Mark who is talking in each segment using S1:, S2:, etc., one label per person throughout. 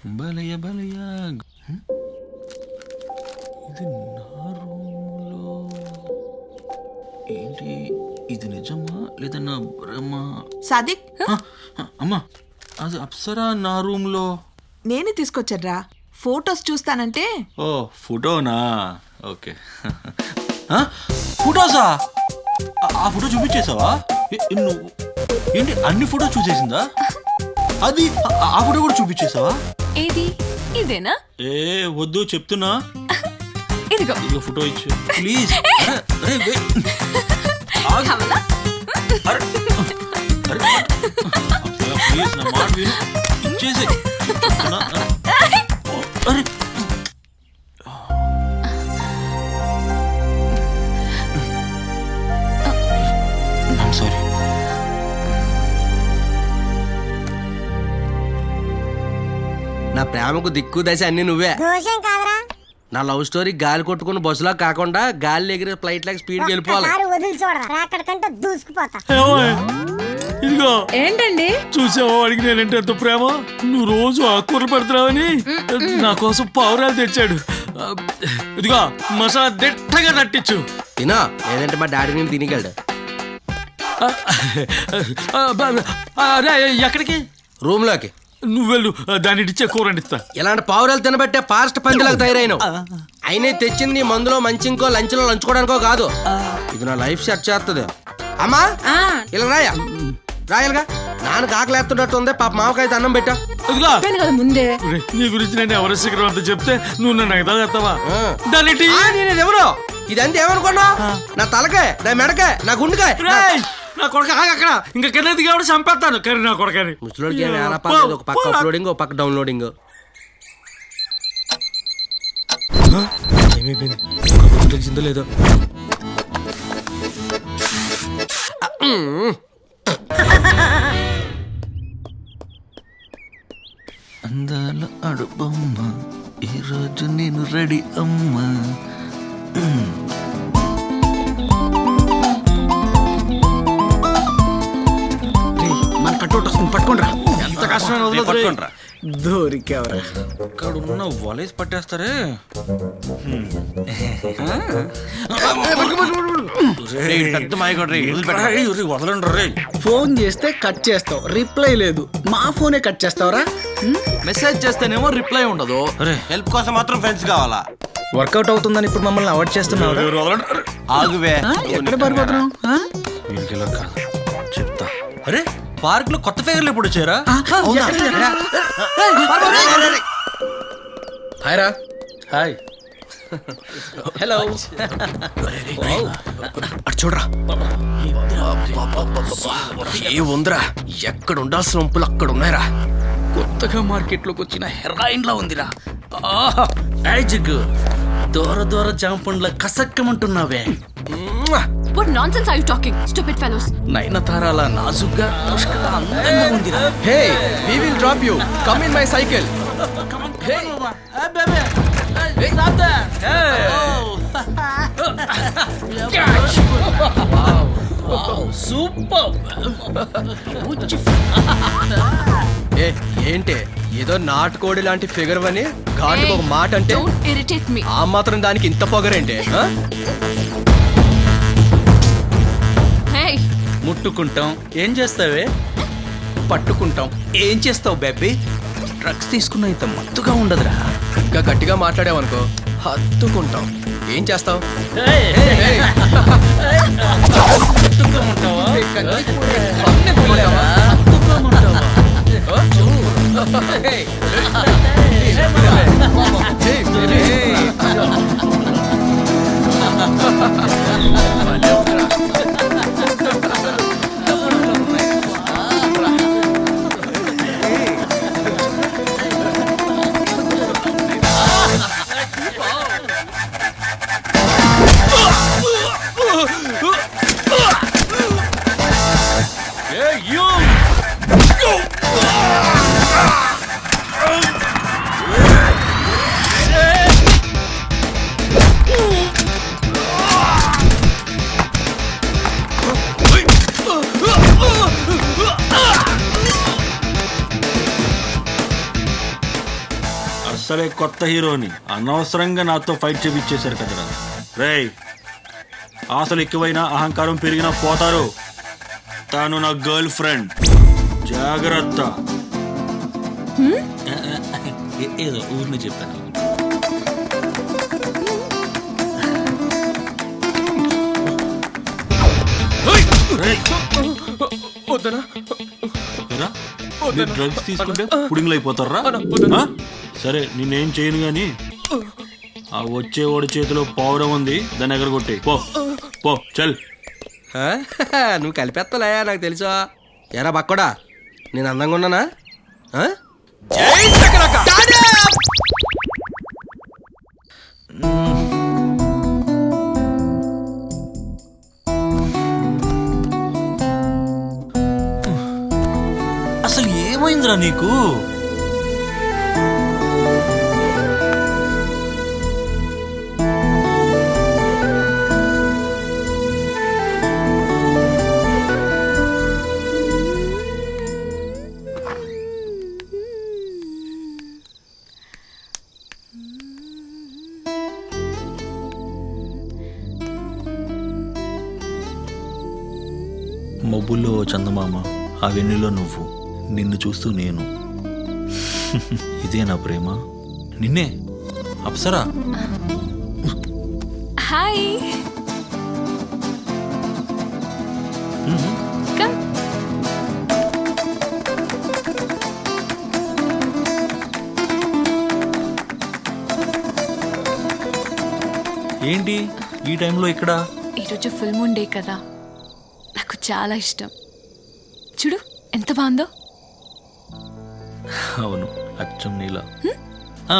S1: బలయ బలయ. ఇది నా రూములో ఏంటి? ఇది నిజమా లేదా నా భ్రమ?
S2: సాదిక్,
S1: అమ్మా అది అప్సరా నా రూమ్లో.
S2: నేనే తీసుకొచ్చాడ్రా. ఫోటోస్ చూస్తానంటే.
S1: ఓ ఫోటోనా? ఓకే. ఫోటోసా? ఆ ఫోటో చూపించేసావా? నువ్వు ఏంటి అన్ని ఫోటో చూసేసిందా? అది ఆ ఫోటో కూడా చూపించేసావా?
S3: ఏది? ఇదేనా?
S1: ఏ వద్దు చెప్తున్నా.
S3: ఇదిగో
S1: ఇదిగో ఫోటో ఇచ్చు ప్లీజ్. ప్లీజ్ నా మాట విను, ఇచ్చేసి. అరే సారీ.
S4: నా ప్రేమకు దిక్కు దశ అన్ని నువ్వే. నా లవ్ స్టోరీ గాలి కొట్టుకుని బస్సులా కాకుండా గాలి ఎగిరే ఫ్లైట్ లాగా స్పీడ్ వెళ్ళిపోవాలి.
S1: ఇదిగో
S3: ఏంటండి?
S1: చూసావా వాడికి నేనంటే ఎంత ప్రేమ? నువ్వు రోజు ఆకుకూరలు పెడతావని నా కోసం పావురాలు తెచ్చాడు. ఇదిగో మసాలా దిట్టగా తట్టించు.
S4: తినా లేదంటే మా డాడీ నేను తినికెళ్ళాడు.
S1: ఎక్కడికి?
S4: రూమ్ లోకి.
S1: నువ్వెళ్ళు, దాన్ని ఇచ్చే కూర ఇస్తా.
S4: ఇలాంటి పావురాలు తినబట్టే ఫాస్ట్ పందిలాగా తయారైనావు. అయినా తెచ్చింది నీ మందులో మంచింకో లంచ్లో లంచుకోవడానికో కాదు. ఇది నా లైఫ్ సెట్ చేస్తుంది. అమ్మా ఇలా రాయాలిగా. నాన్నకు ఆకలేస్తున్నట్టు ఉంది. పాప మామకాయ అన్నం పెట్టా.
S3: ముందే
S1: నీ గురించి నేను ఎవరి శిఖరం అంతా చెప్తే నువ్వు నన్ను ఎగదా చేస్తావా?
S4: నేనెవరు? ఇదంతా ఏమనుకున్నా? నా తలకాయ, నా మెడకాయ, నా గుండెకాయ.
S1: నా కొడుక అక్కడ ఇంకా కింద దిగేవాడు చంపేస్తాను. కానీ నా కొడుకని
S4: ముసలోడికి ఒక పక్క అప్లోడింగ్, ఒక పక్క డౌన్లోడింగ్. ఏమైపోయింది? తెలిసిందో లేదో.
S1: అందాల అడుబొమ్మ ఈరోజు నేను రెడీ అమ్మా.
S5: మన కట్టోట వస్తుంది, పట్టుకోండి.
S1: ఎంత కష్టమైన పట్టుకోండి.
S5: దొరికేవరా?
S1: ఇక్కడ ఉన్న వలేసి పట్టేస్తారే. వదలండి.
S5: ఫోన్ చేస్తే కట్ చేస్తావు, రిప్లై లేదు. మా ఫోనే కట్ చేస్తావరా?
S6: మెసేజ్ చేస్తేనేమో రిప్లై ఉండదు. హెల్ప్ కోసం మాత్రం ఫ్రెండ్స్ కావాలా?
S5: వర్కౌట్ అవుతుందని ఇప్పుడు మమ్మల్ని అవాయిడ్ చేస్తున్నావు.
S6: ఆగువే,
S5: ఎక్కడ పడిపోతున్నావు?
S1: చెప్తా. అరే పార్క్ లో కొత్త ఫిగర్లు ఎప్పుడు వచ్చారా?
S4: హాయ్ రా.
S1: హాయ్.
S4: హలో. అటు చూడరా. ఏ ఉందిరా, ఎక్కడ ఉండాల్సిన వంపులు అక్కడ ఉన్నాయిరా.
S5: కొత్తగా మార్కెట్ లోకి వచ్చిన హెరాయిన్ లా ఉందిరా.
S6: దూర దూర జాంపండ్ల కసక్కమంటున్నావే.
S3: What nonsense are you talking, stupid fellows?
S5: నయనతారాల నాజుగ్గా అందంగా ఉందిరా.
S4: హే, we will drop you. Come in my cycle.
S5: Super.
S4: ఏంటి ఏదో నాటుకోడి లాంటి ఫిగర్ అని ఘాటుకు ఒక మాట అంటే
S3: Don't irritate me.
S4: ఆ మాత్రం దానికి ఇంత పొగరేంటి?
S3: Hey,
S6: ముట్టుకుంటాం, ఏం చేస్తావే?
S5: పట్టుకుంటాం, ఏం చేస్తావు బేబీ? డ్రగ్స్ తీసుకున్న ఇంత మత్తుగా ఉండదురా.
S4: ఇంకా గట్టిగా మాట్లాడావనుకో హత్తుకుంటాం. ఏం చేస్తావు?
S1: అస్సలే కొత్త హీరోని అనవసరంగా నాతో ఫైట్ చేపించేశారు కదరా. రేయ్, ఆశలు ఎక్కువైనా అహంకారం పెరిగినా పోతారు. తాను నా గర్ల్ ఫ్రెండ్, జాగ్రత్త. ఏదో ఊరిని చెప్పాను. డ్రగ్స్ తీసుకుంటే పుడింగ్లు అయిపోతారా? సరే నేనేం చేయను గాని ఆ వచ్చేవాడి చేతిలో పౌరం ఉంది, దాన్ని ఎగరగొట్టే. పో పో చల్.
S4: ఆ? నువ్వు కలిపేత్తలే నాకు తెలుసా. ఎరా బక్కడా, నేను అందంగా ఉన్నానా? ఆ? డాడీ!
S1: అసలు ఏమైందిరా నీకు? మబ్బుల్లో చందమామ, ఆ వెన్నెలో నువ్వు, నిన్ను చూస్తూ నేను. ఇదే నా ప్రేమ, నిన్నే అప్సరా.
S3: హాయ్. కమ్.
S1: ఏంటి ఈ టైంలో ఇక్కడ?
S3: ఈరోజు ఫుల్ మూన్ డే కదా, నాకు చాలా ఇష్టం. చూడు ఎంత బాగుందో.
S1: అవును, అచ్చం నీలా.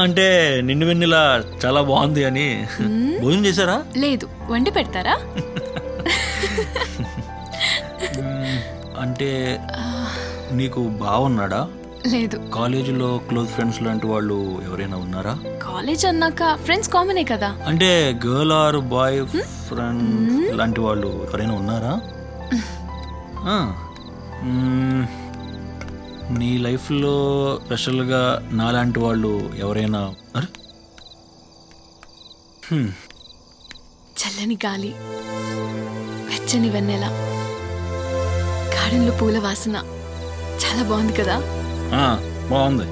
S1: అంటే నిన్ను వెన్నెలా చాలా బాగుంది అని. భోజనం చేశారా?
S3: లేదు, వండి పెడతారా?
S1: అంటే నీకు బాగున్నాడా?
S3: లేదు.
S1: కాలేజీలో క్లోజ్ ఫ్రెండ్స్ లాంటి వాళ్ళు ఎవరైనా ఉన్నారా?
S3: కాలేజ్ అన్నాక ఫ్రెండ్స్ కామనే కదా.
S1: అంటే గర్ల్ ఆర్ బాయ్ ఫ్రెండ్ లాంటి వాళ్ళు ఎవరైనా ఉన్నారా? ఆ. నీ లైఫ్లో స్పెషల్గా నాలాంటి వాళ్ళు ఎవరైనా? అరే,
S3: చల్లని గాలి, వెచ్చని వెన్నెల, గార్డెన్లో పూల వాసన చాలా బాగుంది కదా.
S1: బాగుంది.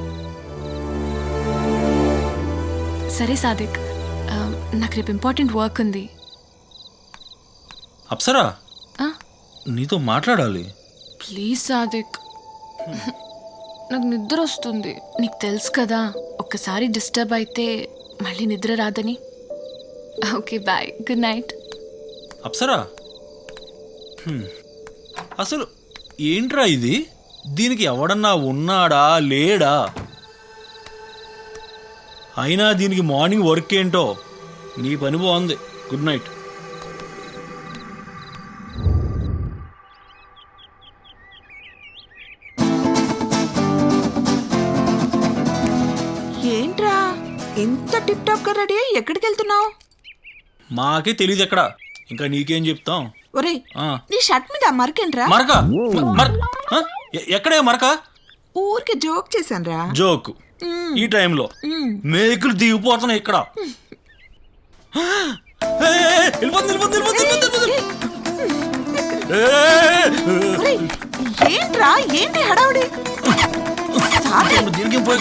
S3: సరే సాదిక్, నాకు రేపు ఇంపార్టెంట్ వర్క్ ఉంది.
S1: అప్సరా, నీతో మాట్లాడాలి.
S3: ప్లీజ్ సాదిక్, నాకు నిద్ర వస్తుంది. నీకు తెలుసు కదా, ఒక్కసారి డిస్టర్బ్ అయితే మళ్ళీ నిద్ర రాదని. Okay bye, good night.
S1: Apsara, అసలు ఏంట్రా ఇది? దీనికి ఎవడన్నా ఉన్నాడా లేడా? అయినా దీనికి మార్నింగ్ వర్క్ ఏంటో. నీ పని బాగుంది. Good night.
S2: ఏంట్రా ఇంత టిప్ టాప్ గా రెడీ అయ్యి ఎక్కడికి వెళ్తున్నావు?
S1: మాకే తెలియదు ఎక్కడ, ఇంకా నీకేం చెప్తాం.
S2: ఒరే, నీ షర్ట్ మీద ఆ మరకేంట్రా?
S1: మరక? ఎక్కడే మరక?
S2: ఊరికి జోక్ చేశానురా.
S1: జోక్ ఈ టైంలో? మేకులు దిగిపోతున్నాయి ఇక్కడ.
S2: ఒరేయ్, ఏంట్రా ఏంటి హడావుడి?
S1: దీనికి పోయి